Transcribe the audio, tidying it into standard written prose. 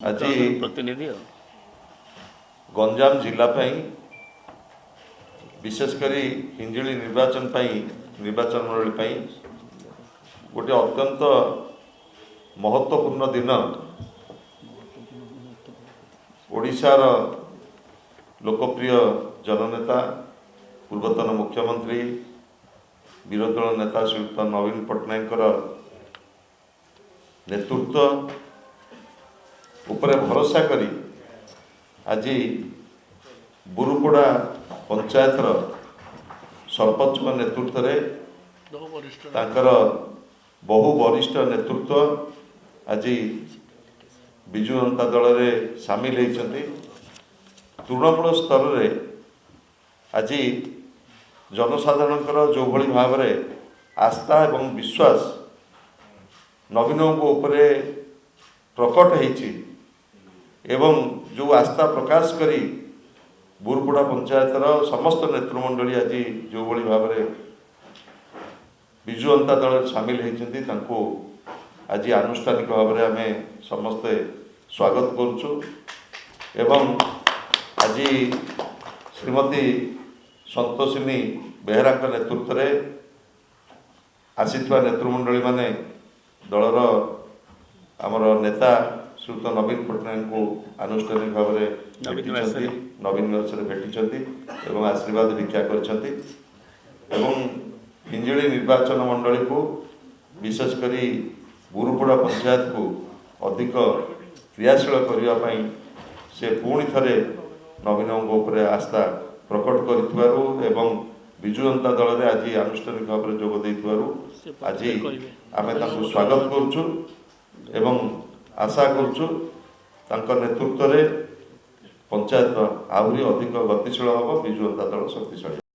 आज प्रतिनिधि गंजाम जिला विशेषकर हिंजिली निर्वाचन मंडली गोटे अत्यंत महत्वपूर्ण दिन ओडिशार लोकप्रिय जननेता पूर्वतन मुख्यमंत्री विरोधी दल नेता श्रीयुक्त नवीन पट्टनायक नेतृत्व उपरे भरोसा करी आज बुरुपड़ा पंचायतर सरपंच नेतृत्व तांकर बहु वरिष्ठ नेतृत्व आज विजु जनता दल में सामिल होती तृणमूल स्तर में आज जनसाधारण जो भली भाव आस्था एवं विश्वास नवीन उपरे प्रकट होती एवं जो आस्था प्रकाश करी बुरुपड़ा पंचायतर समस्त नेतृमंडली आज जो भली भाव विजु जनता दल सामिल होती आज आनुष्ठानिक भाव में आम समस्ते स्वागत करुचु एवं आज श्रीमती संतोषिनी बेहरा नेतृत्व आसीथिबा नेतृमंडली माने दलर आमर नेता श्रीयुक्त नवीन पट्टनायक को आनुष्ठानिक भाव में नवीन निवास भेटी आशीर्वाद भिक्षा कर हिंजिली निर्वाचन मंडली को विशेषकर बुरुपड़ा पंचायत को अधिक क्रियाशील करने से पुणी थे नवीन उपर आस्था प्रकट कर विजु जनता दल में आज आनुष्ठानिक भाव में जोग आज आम स्वागत करुचु एवं आशा करुचु नेतृत्व में पंचायत आहरी अधिक गतिशील हम विजु जनता दल शक्तिशाली।